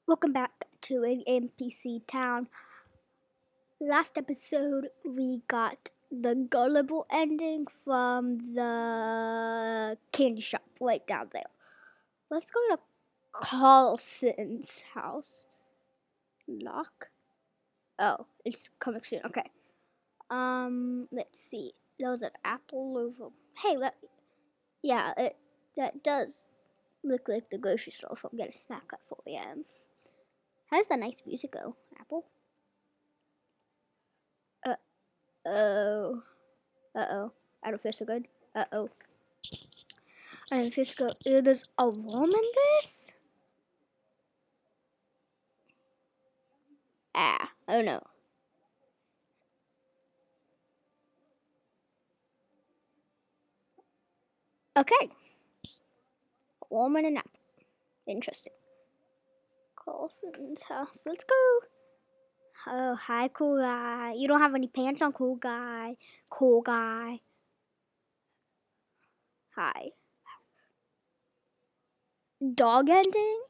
Welcome back to an NPC town. Last episode, we got the gullible ending from the candy shop right down there. Let's go to Carlson's house. Lock? Oh, it's coming soon. Okay. Let's see. There was an apple over. Hey, that does look like the grocery store if I'm getting a snack at 4 a.m. How's the nice music go, Apple? Oh. Uh-oh. I don't feel so good. Uh-oh. I don't feel so good. Ew, there's a worm in this? Oh no. Okay. A worm and an apple. Interesting. Colson's house. Let's go. Oh, hi, cool guy. You don't have any pants on, cool guy. Cool guy. Hi. Dog ending?